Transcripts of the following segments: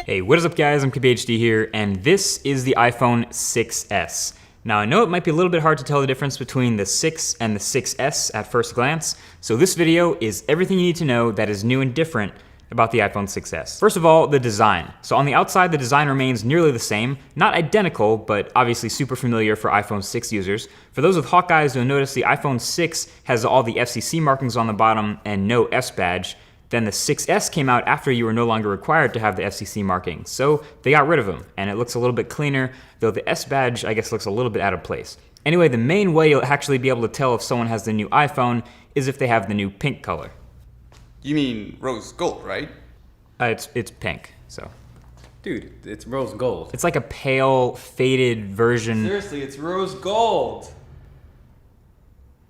Hey, what is up guys? I'm KBHD here, and this is the iPhone 6S. Now I know it might be a little bit hard to tell the difference between the 6 and the 6S at first glance, so this video is everything you need to know that is new and different about the iPhone 6S. First of all, the design. So on the outside, the design remains nearly the same, not identical, but obviously super familiar for iPhone 6 users. For those with hawk eyes, you'll notice the iPhone 6 has all the FCC markings on the bottom and no S badge. Then the 6S came out after you were no longer required to have the FCC marking, so they got rid of them, and it looks a little bit cleaner, though the S badge, I guess, looks a little bit out of place. Anyway, the main way you'll actually be able to tell if someone has the new iPhone is if they have the new pink color. You mean rose gold, right? It's pink, so. Dude, it's rose gold. It's like a pale, faded version. Seriously, it's rose gold.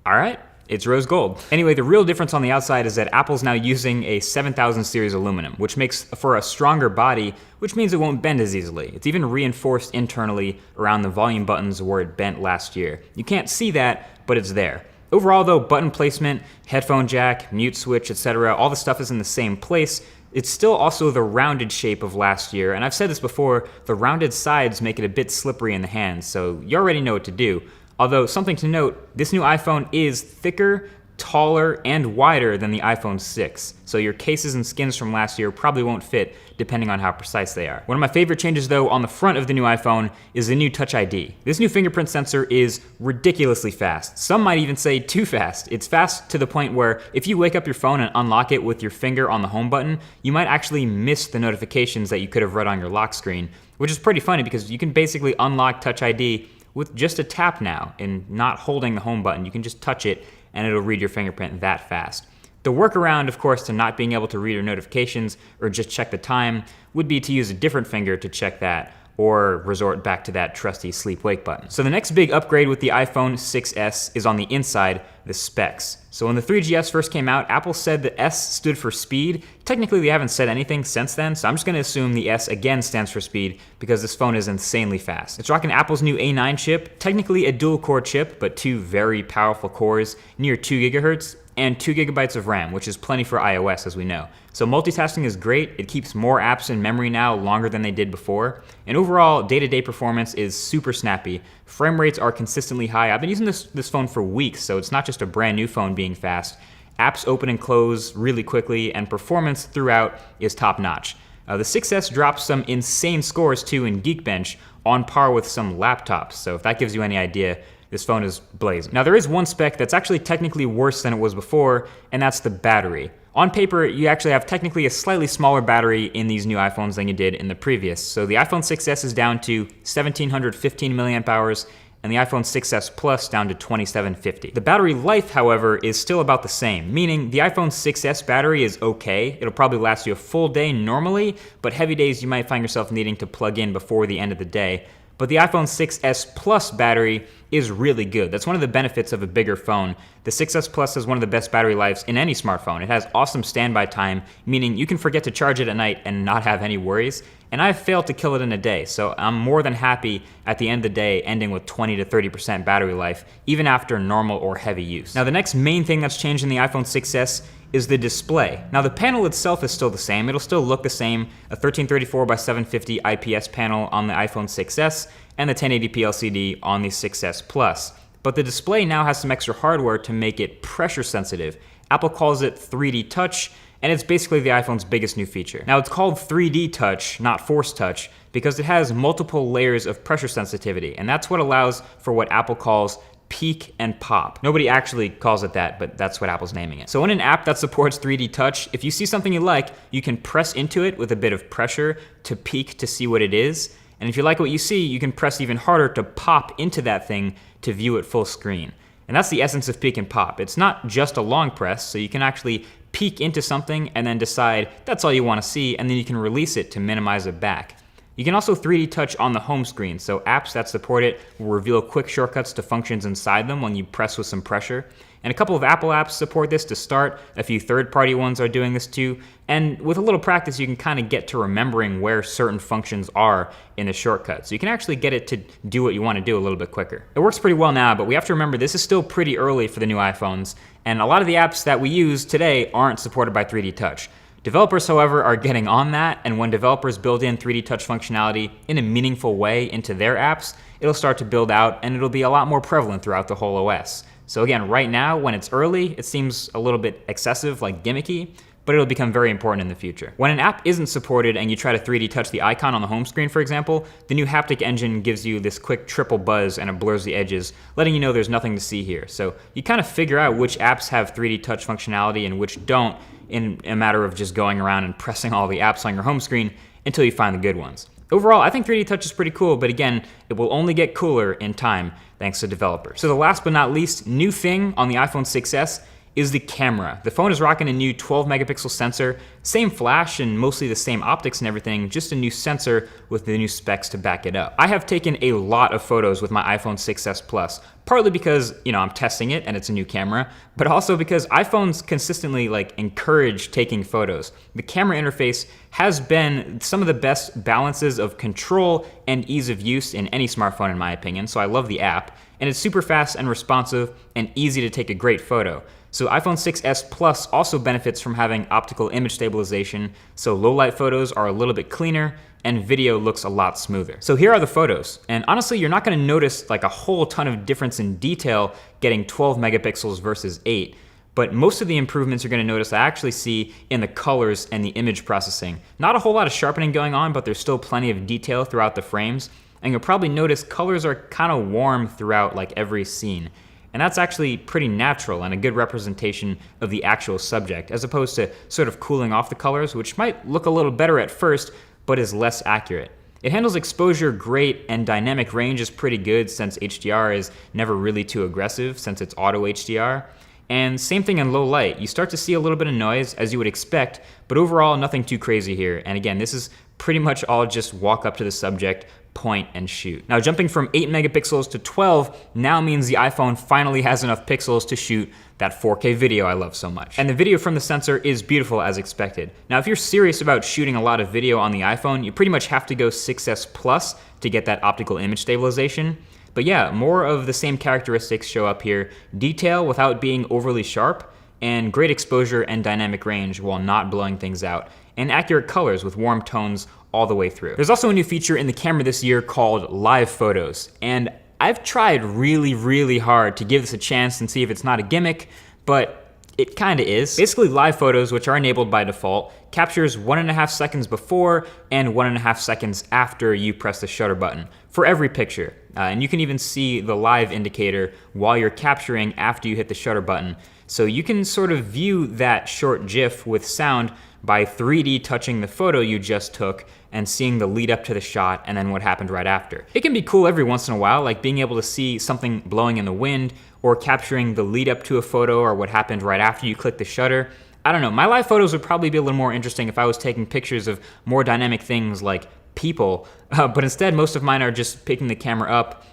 All right. It's rose gold. Anyway, the real difference on the outside is that Apple's now using a 7000 series aluminum, which makes for a stronger body, which means it won't bend as easily. It's even reinforced internally around the volume buttons where it bent last year. You can't see that, but it's there. Overall though, button placement, headphone jack, mute switch, etc., all the stuff is in the same place. It's still also the rounded shape of last year, and I've said this before, the rounded sides make it a bit slippery in the hands, so you already know what to do. Although, something to note, this new iPhone is thicker, taller, and wider than the iPhone 6. So your cases and skins from last year probably won't fit, depending on how precise they are. One of my favorite changes, though, on the front of the new iPhone is the new Touch ID. This new fingerprint sensor is ridiculously fast. Some might even say too fast. It's fast to the point where if you wake up your phone and unlock it with your finger on the home button, you might actually miss the notifications that you could have read on your lock screen, which is pretty funny because you can basically unlock Touch ID with just a tap now and not holding the home button. You can just touch it and it'll read your fingerprint that fast. The workaround, of course, to not being able to read your notifications or just check the time would be to use a different finger to check that or resort back to that trusty sleep-wake button. So the next big upgrade with the iPhone 6S is on the inside, the specs. So when the 3GS first came out, Apple said the S stood for speed. Technically, they haven't said anything since then, so I'm just gonna assume the S again stands for speed because this phone is insanely fast. It's rocking Apple's new A9 chip, technically a dual-core chip, but two very powerful cores, near 2 gigahertz, and 2 gigabytes of RAM, which is plenty for iOS, as we know. So multitasking is great. It keeps more apps in memory now longer than they did before. And overall, day-to-day performance is super snappy. Frame rates are consistently high. I've been using this phone for weeks, so it's not just a brand new phone being fast. Apps open and close really quickly, and performance throughout is top-notch. The 6S drops some insane scores too in Geekbench, on par with some laptops. So if that gives you any idea, this phone is blazing. Now there is one spec that's actually technically worse than it was before, and that's the battery. On paper, you actually have technically a slightly smaller battery in these new iPhones than you did in the previous. So the iPhone 6S is down to 1715 milliamp hours, and the iPhone 6S Plus down to 2750. The battery life, however, is still about the same, meaning the iPhone 6S battery is okay. It'll probably last you a full day normally, but heavy days you might find yourself needing to plug in before the end of the day. But the iPhone 6S Plus battery is really good. That's one of the benefits of a bigger phone. The 6S Plus has one of the best battery lives in any smartphone. It has awesome standby time, meaning you can forget to charge it at night and not have any worries. And I've failed to kill it in a day, so I'm more than happy at the end of the day ending with 20 to 30% battery life, even after normal or heavy use. Now the next main thing that's changed in the iPhone 6S is the display. Now the panel itself is still the same. It'll still look the same, a 1334 by 750 IPS panel on the iPhone 6S and the 1080p LCD on the 6S Plus. But the display now has some extra hardware to make it pressure sensitive. Apple calls it 3D Touch, and it's basically the iPhone's biggest new feature. Now it's called 3D Touch, not Force Touch, because it has multiple layers of pressure sensitivity, and that's what allows for what Apple calls peak and pop. Nobody actually calls it that, but that's what Apple's naming it. So in an app that supports 3D Touch, if you see something you like, you can press into it with a bit of pressure to peek to see what it is. And if you like what you see, you can press even harder to pop into that thing to view it full screen. And that's the essence of peek and pop. It's not just a long press, so you can actually peek into something and then decide that's all you want to see, and then you can release it to minimize it back. You can also 3D touch on the home screen, so apps that support it will reveal quick shortcuts to functions inside them when you press with some pressure. And a couple of Apple apps support this to start, a few third-party ones are doing this too, and with a little practice you can kind of get to remembering where certain functions are in the shortcut. So you can actually get it to do what you want to do a little bit quicker. It works pretty well now, but we have to remember this is still pretty early for the new iPhones, and a lot of the apps that we use today aren't supported by 3D touch. Developers, however, are getting on that, and when developers build in 3D touch functionality in a meaningful way into their apps, it'll start to build out and it'll be a lot more prevalent throughout the whole OS. So again, right now, when it's early, it seems a little bit excessive, like gimmicky, but it'll become very important in the future. When an app isn't supported and you try to 3D touch the icon on the home screen, for example, the new haptic engine gives you this quick triple buzz and it blurs the edges, letting you know there's nothing to see here. So you kind of figure out which apps have 3D touch functionality and which don't in a matter of just going around and pressing all the apps on your home screen until you find the good ones. Overall, I think 3D touch is pretty cool, but again, it will only get cooler in time thanks to developers. So the last but not least new thing on the iPhone 6s is the camera. The phone is rocking a new 12 megapixel sensor, same flash and mostly the same optics and everything, just a new sensor with the new specs to back it up. I have taken a lot of photos with my iPhone 6s Plus, partly because, I'm testing it and it's a new camera, but also because iPhones consistently encourage taking photos. The camera interface has been some of the best balances of control and ease of use in any smartphone in my opinion, so I love the app, and it's super fast and responsive and easy to take a great photo. So iPhone 6s Plus also benefits from having optical image stabilization, so low light photos are a little bit cleaner and video looks a lot smoother. So here are the photos, and honestly you're not going to notice a whole ton of difference in detail getting 12 megapixels versus 8, but most of the improvements you're going to notice I actually see in the colors and the image processing. Not a whole lot of sharpening going on, but there's still plenty of detail throughout the frames, and you'll probably notice colors are kind of warm throughout every scene. And that's actually pretty natural and a good representation of the actual subject, as opposed to sort of cooling off the colors, which might look a little better at first, but is less accurate. It handles exposure great, and dynamic range is pretty good since HDR is never really too aggressive since it's auto HDR. And same thing in low light. You start to see a little bit of noise as you would expect, but overall nothing too crazy here. And again, this is pretty much all just walk up to the subject, point and shoot. Now jumping from 8 megapixels to 12 now means the iPhone finally has enough pixels to shoot that 4K video I love so much. And the video from the sensor is beautiful as expected. Now if you're serious about shooting a lot of video on the iPhone, you pretty much have to go 6s Plus to get that optical image stabilization. But yeah, more of the same characteristics show up here. Detail without being overly sharp, and great exposure and dynamic range while not blowing things out, and accurate colors with warm tones all the way through. There's also a new feature in the camera this year called live photos, and I've tried really hard to give this a chance and see if it's not a gimmick, but it kinda is. Basically, live photos, which are enabled by default, captures 1.5 seconds before and 1.5 seconds after you press the shutter button for every picture. And you can even see the live indicator while you're capturing after you hit the shutter button. So you can sort of view that short GIF with sound by 3D touching the photo you just took and seeing the lead up to the shot and then what happened right after. It can be cool every once in a while, like being able to see something blowing in the wind or capturing the lead up to a photo or what happened right after you click the shutter. I don't know, my live photos would probably be a little more interesting if I was taking pictures of more dynamic things like people, but instead most of mine are just picking the camera up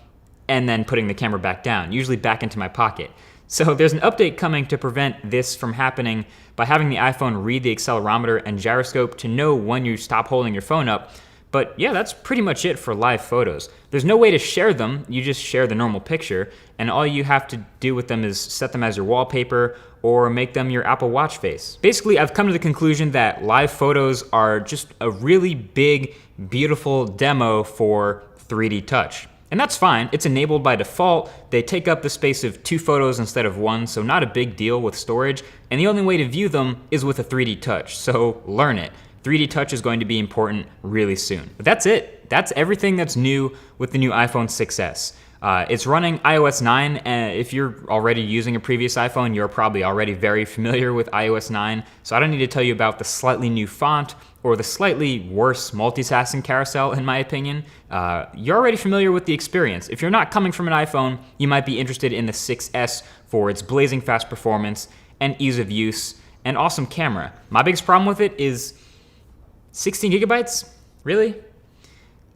and then putting the camera back down, usually back into my pocket. So there's an update coming to prevent this from happening by having the iPhone read the accelerometer and gyroscope to know when you stop holding your phone up. But yeah, that's pretty much it for live photos. There's no way to share them, you just share the normal picture, and all you have to do with them is set them as your wallpaper or make them your Apple Watch face. Basically, I've come to the conclusion that live photos are just a really big, beautiful demo for 3D touch. And that's fine, it's enabled by default. They take up the space of 2 photos instead of 1, so not a big deal with storage. And the only way to view them is with a 3D touch, so learn it. 3D touch is going to be important really soon. But that's it. That's everything that's new with the new iPhone 6s. It's running iOS 9, and if you're already using a previous iPhone, you're probably already very familiar with iOS 9, so I don't need to tell you about the slightly new font or the slightly worse multitasking carousel, in my opinion. You're already familiar with the experience. If you're not coming from an iPhone, you might be interested in the 6s for its blazing fast performance and ease of use and awesome camera. My biggest problem with it is 16 gigabytes? Really?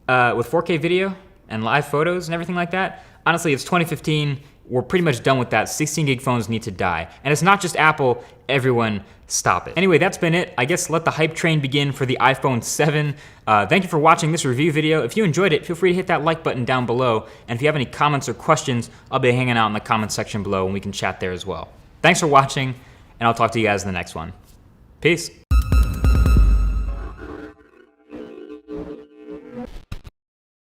With 4K video and live photos and everything like that? Honestly, it's 2015. We're pretty much done with that. 16 gig phones need to die. And it's not just Apple, everyone stop it. Anyway, that's been it. I guess let the hype train begin for the iPhone 7. Thank you for watching this review video. If you enjoyed it, feel free to hit that like button down below. And if you have any comments or questions, I'll be hanging out in the comment section below and we can chat there as well. Thanks for watching, and I'll talk to you guys in the next one. Peace.